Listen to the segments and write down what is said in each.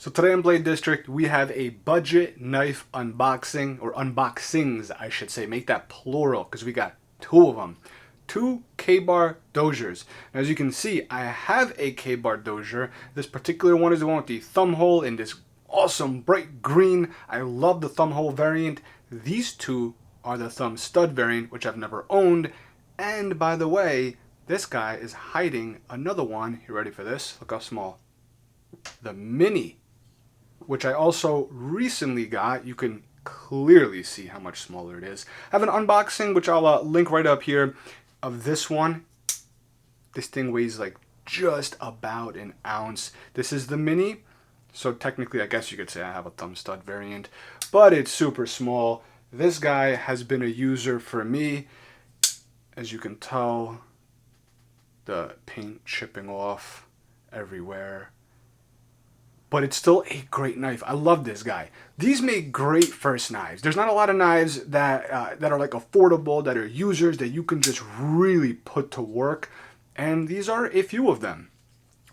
So today in Blade District, we have a budget knife unboxing, or unboxings, I should say. Make that plural, because we got two of them. Two Ka-Bar Doziers. And as you can see, I have a Ka-Bar Dozier. This particular one is the one with the thumb hole in this awesome bright green. I love the thumb hole variant. These two are the thumb stud variant, which I've never owned. And by the way, this guy is hiding another one. You ready for this? Look how small. The mini, which I also recently got. You can clearly see how much smaller it is. I have an unboxing, which I'll link right up here, of this one. This thing weighs like just about an ounce. This is the mini, so technically I guess you could say I have a thumb stud variant, but it's super small. This guy has been a user for me. As you can tell, the paint chipping off everywhere. But it's still a great knife. I love this guy. These make great first knives. There's not a lot of knives that are like affordable, that are users that you can just really put to work. And these are a few of them.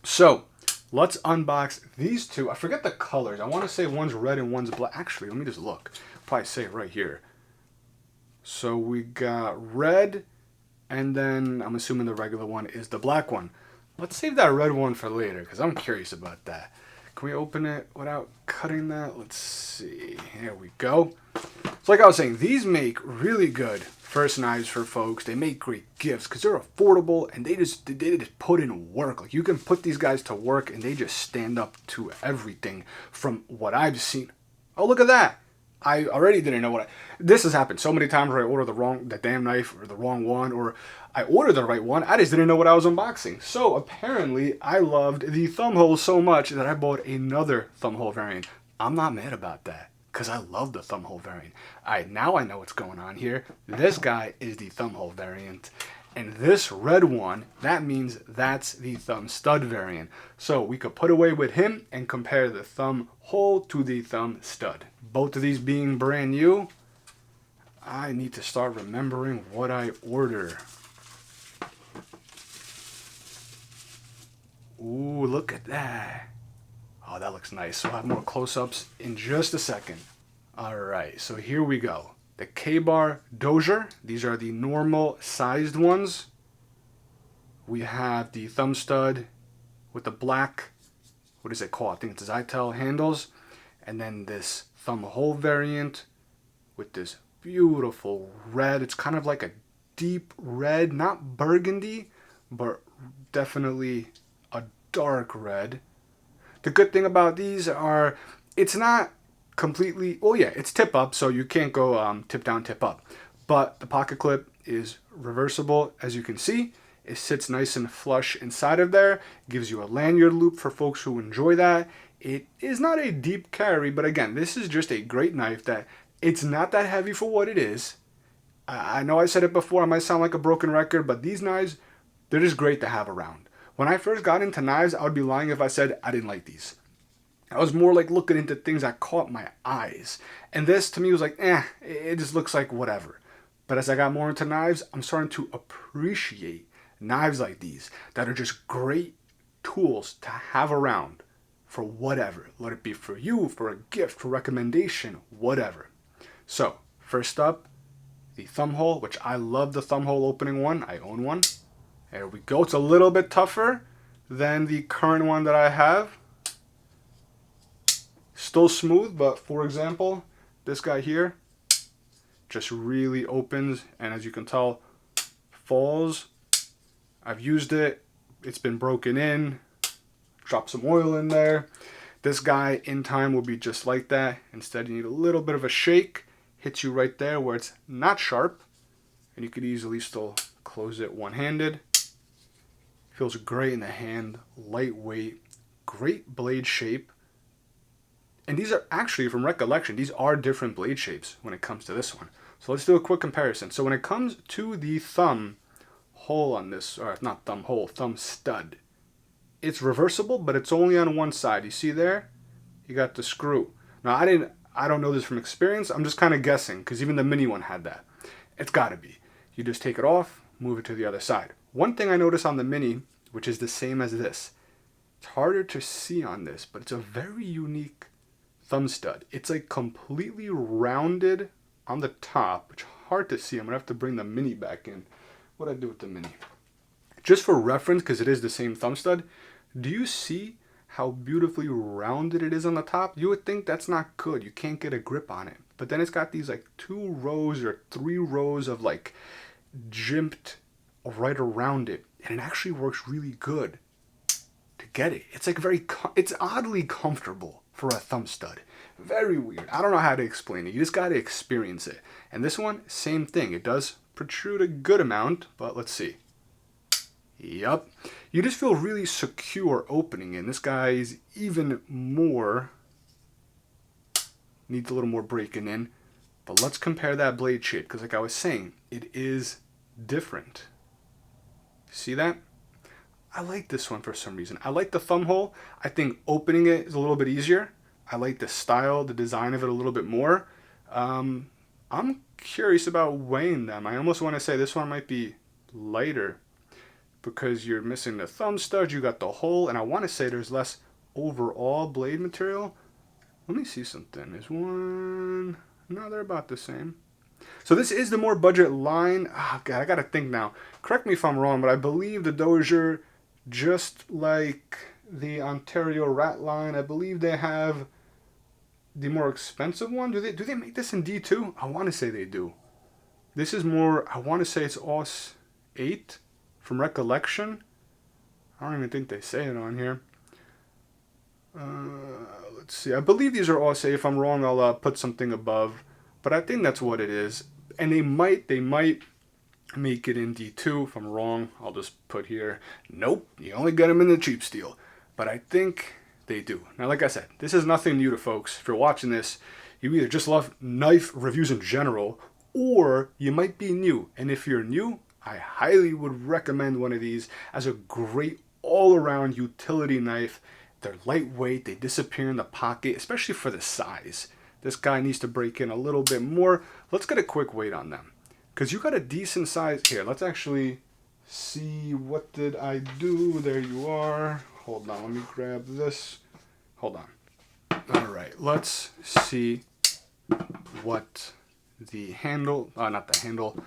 So let's unbox these two. I forget the colors. I want to say one's red and one's black. Actually, let me just look. Probably say it right here. So we got red, and then I'm assuming the regular one is the black one. Let's save that red one for later because I'm curious about that. Can we open it without cutting that? Let's see. Here we go. So like I was saying, these make really good first knives for folks. They make great gifts because they're affordable and they just put in work. Like you can put these guys to work and they just stand up to everything from what I've seen. Oh, look at that. I already didn't know what this has happened so many times where I order the damn knife or the wrong one, or I ordered the right one. I just didn't know what I was unboxing. So apparently I loved the thumb hole so much that I bought another thumb hole variant. I'm not mad about that because I love the thumb hole variant. Now I know what's going on here. This guy is the thumb hole variant. And this red one, that means that's the thumb stud variant. So we could put away with him and compare the thumb hole to the thumb stud. Both of these being brand new, I need to start remembering what I order. Ooh, look at that. Oh, that looks nice. So I'll have more close-ups in just a second. All right, so here we go. The Ka-Bar Dozier. These are the normal sized ones. We have the thumb stud with the black, what is it called? I think it's Zytel handles. And then this thumb hole variant with this beautiful red. It's kind of like a deep red, not burgundy, but definitely a dark red. The good thing about these are it's not completely, oh yeah, it's tip up, so you can't go tip down, tip up. But the pocket clip is reversible, as you can see. It sits nice and flush inside of there. Gives you a lanyard loop for folks who enjoy that. It is not a deep carry, but again, this is just a great knife that it's not that heavy for what it is. I know I said it before, I might sound like a broken record, but these knives, they're just great to have around. When I first got into knives, I would be lying if I said I didn't like these. I was more like looking into things that caught my eyes. And this to me was like, it just looks like whatever. But as I got more into knives, I'm starting to appreciate knives like these that are just great tools to have around for whatever. Let it be for you, for a gift, for recommendation, whatever. So, first up, the thumb hole, which I love the thumb hole opening one. I own one. There we go. It's a little bit tougher than the current one that I have. Still smooth, but for example, this guy here just really opens, and as you can tell, falls. I've used it. It's been broken in. Drop some oil in there. This guy in time will be just like that. Instead, you need a little bit of a shake. Hits you right there where it's not sharp, and you could easily still close it one-handed. Feels great in the hand, lightweight, great blade shape. And these are actually, from recollection, these are different blade shapes when it comes to this one. So let's do a quick comparison. So when it comes to the thumb hole on this, or not thumb hole, thumb stud, it's reversible, but it's only on one side. You see there? You got the screw. Now I don't know this from experience. I'm just kind of guessing because even the mini one had that. It's got to be. You just take it off, move it to the other side. One thing I noticed on the mini, which is the same as this, It's harder to see on this, but it's a very unique thumb stud. It's like completely rounded on the top, which is hard to see. I'm gonna have to bring the mini back in. What'd I do with the mini? Just for reference, because it is the same thumb stud, do you see how beautifully rounded it is on the top? You would think that's not good. You can't get a grip on it. But then it's got these like 2 rows or 3 rows of like jimped right around it. And it actually works really good to get it. It's like it's oddly comfortable for a thumb stud. Very weird. I don't know how to explain it. You just got to experience it. And this one, same thing. It does protrude a good amount, but let's see. Yup. You just feel really secure opening it. And this guy's even more, needs a little more breaking in. But let's compare that blade shape, because like I was saying, it is different. See that? I like this one for some reason. I like the thumb hole. I think opening it is a little bit easier. I like the style, the design of it a little bit more. I'm curious about weighing them. I almost want to say this one might be lighter because you're missing the thumb stud, you got the hole, and I want to say there's less overall blade material. Let me see something. There's one... No, they're about the same. So this is the more budget line. Oh, God, I got to think now. Correct me if I'm wrong, but I believe the Dozier, just like the Ontario Rat line, I believe they have the more expensive one. Do they make this in D2? I want to say they do. This is more, I want to say it's AUS 8 from recollection. I don't even think they say it on here. Let's see. I believe these are AUS 8. If I'm wrong, I'll put something above. But I think that's what it is. And they might make it in D2. If I'm wrong, I'll just put here, nope, you only get them in the cheap steel. But I think they do. Now, like I said, this is nothing new to folks. If you're watching this, you either just love knife reviews in general, or you might be new. And if you're new, I highly would recommend one of these as a great all-around utility knife. They're lightweight, they disappear in the pocket, especially for the size. This guy needs to break in a little bit more. Let's get a quick weight on them, because you got a decent size here. Let's actually see, what did I do? There you are. Hold on, let me grab this. Hold on. All right, let's see what the handle, not the handle,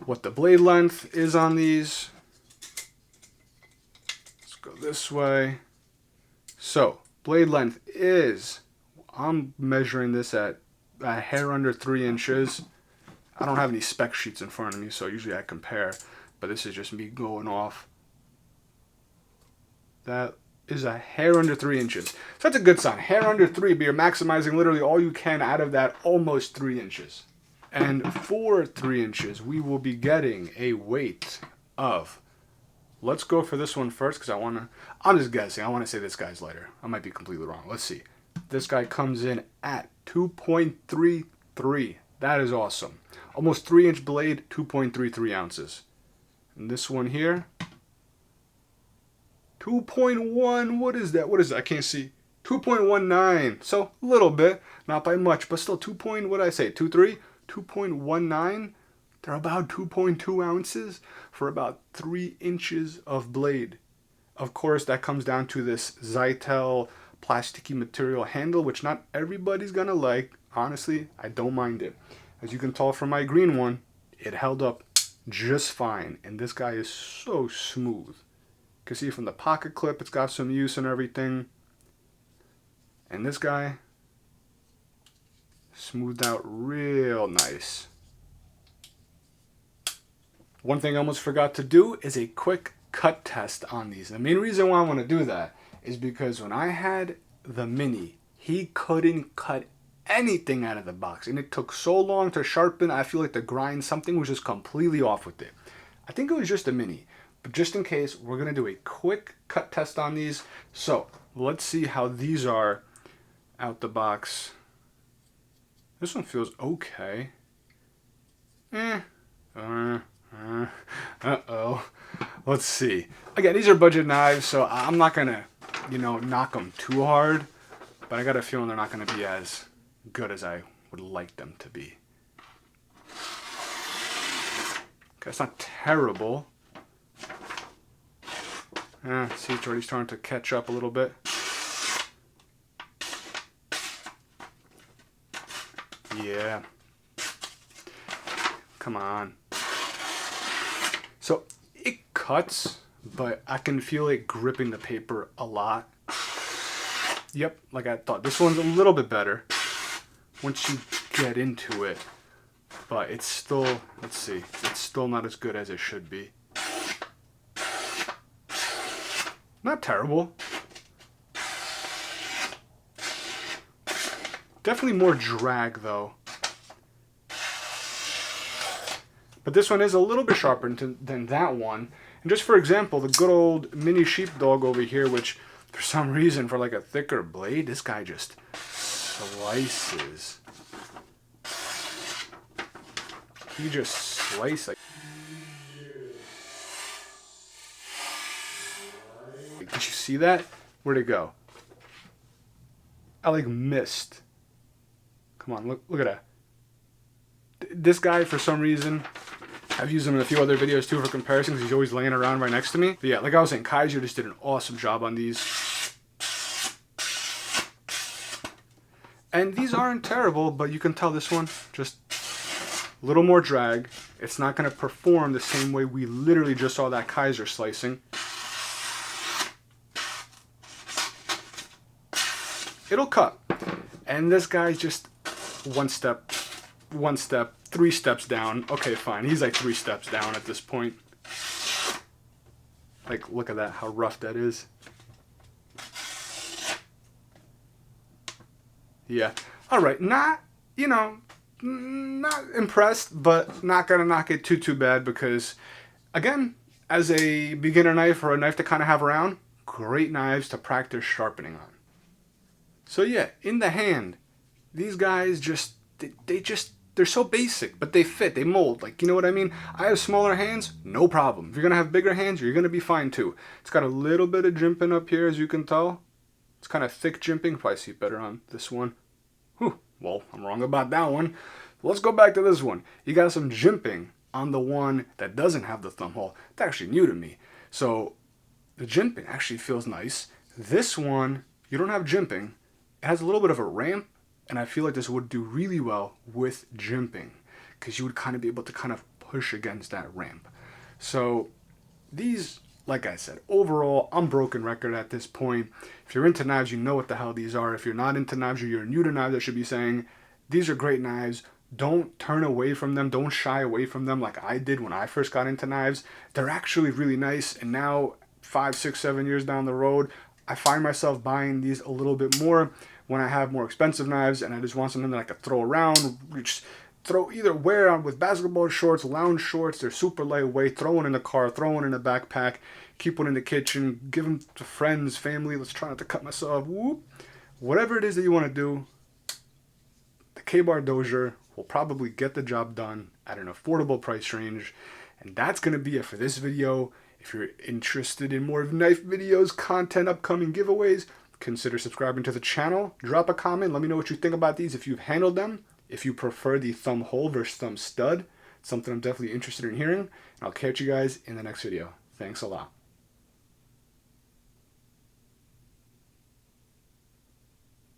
what the blade length is on these. Let's go this way. So, blade length is, I'm measuring this at a hair under 3 inches. I don't have any spec sheets in front of me, so usually I compare, but this is just me going off. That is a hair under 3 inches. So that's a good sign. Hair under 3, but you're maximizing literally all you can out of that almost 3 inches. And for 3 inches, we will be getting a weight of, let's go for this one first, because I'm just guessing. I want to say this guy's lighter. I might be completely wrong. Let's see. This guy comes in at 2.33. That is awesome. Almost 3-inch blade, 2.33 ounces. And this one here, 2.1. What is that? What is that? I can't see. 2.19. So a little bit, not by much, but still 2. What did I say? 2.3, 2.19. They're about 2.2 ounces for about 3 inches of blade. Of course, that comes down to this Zytel plasticky material handle, which not everybody's gonna like. Honestly, I don't mind it. As you can tell from my green one, it held up just fine. And this guy is so smooth. You can see from the pocket clip, it's got some use and everything. And this guy, smoothed out real nice. One thing I almost forgot to do is a quick cut test on these. The main reason why I want to do that is because when I had the Mini, he couldn't cut anything out of the box. And it took so long to sharpen, I feel like the grind, something was just completely off with it. I think it was just a Mini. But just in case, we're going to do a quick cut test on these. So, let's see how these are out the box. This one feels okay. Uh-oh. Let's see. Again, these are budget knives, so I'm not going to, knock them too hard. But I got a feeling they're not going to be as good as I would like them to be. Okay, it's not terrible. See, it's already starting to catch up a little bit. Yeah. Come on. So it cuts, but I can feel it gripping the paper a lot. Yep, like I thought. This one's a little bit better once you get into it. But it's still, let's see, it's still not as good as it should be. Not terrible. Definitely more drag though. But this one is a little bit sharper than that one. And just for example, the good old mini sheepdog over here, which for some reason, for like a thicker blade, this guy just slices. He just slices. Did you see that? Where'd it go? I like missed. Come on, look at that. This guy, for some reason, I've used him in a few other videos too for comparison because he's always laying around right next to me. But yeah, like I was saying, Kaiju just did an awesome job on these. And these aren't terrible, but you can tell this one, just a little more drag. It's not going to perform the same way we literally just saw that Kaiser slicing. It'll cut. And this guy's just one step, 3 steps down. Okay, fine. He's like 3 steps down at this point. Like, look at that, how rough that is. Yeah. All right. Not, you know, not impressed, but not going to knock it too bad because, again, as a beginner knife or a knife to kind of have around, great knives to practice sharpening on. So yeah, in the hand, these guys just, they're so basic, but they fit, they mold. Like, you know what I mean? I have smaller hands, no problem. If you're going to have bigger hands, you're going to be fine too. It's got a little bit of jimping up here, as you can tell. It's kind of thick jimping. Probably see it better on this one. Whew, well, I'm wrong about that one. Let's go back to this one. You got some jimping on the one that doesn't have the thumb hole. It's actually new to me. So the jimping actually feels nice. This one, you don't have jimping. It has a little bit of a ramp, and I feel like this would do really well with jimping because you would kind of be able to kind of push against that ramp. So these, like I said, overall, I'm broken record at this point. If you're into knives, you know what the hell these are. If you're not into knives or you're new to knives, I should be saying, these are great knives. Don't turn away from them. Don't shy away from them like I did when I first got into knives. They're actually really nice. And now, 5, 6, 7 years down the road, I find myself buying these a little bit more when I have more expensive knives and I just want something that I could throw around. Just throw, either wear on with basketball shorts, lounge shorts. They're super lightweight. Throw one in the car, throw one in the backpack, keep one in the kitchen, give them to friends, family. Let's try not to cut myself. Whoop. Whatever it is that you want to do, the Ka-Bar Dozier will probably get the job done at an affordable price range. And that's going to be it for this video. If you're interested in more knife videos, content, upcoming giveaways, consider subscribing to the channel. Drop a comment. Let me know what you think about these. If you've handled them, if you prefer the thumb hole versus thumb stud, something I'm definitely interested in hearing. And I'll catch you guys in the next video. Thanks a lot.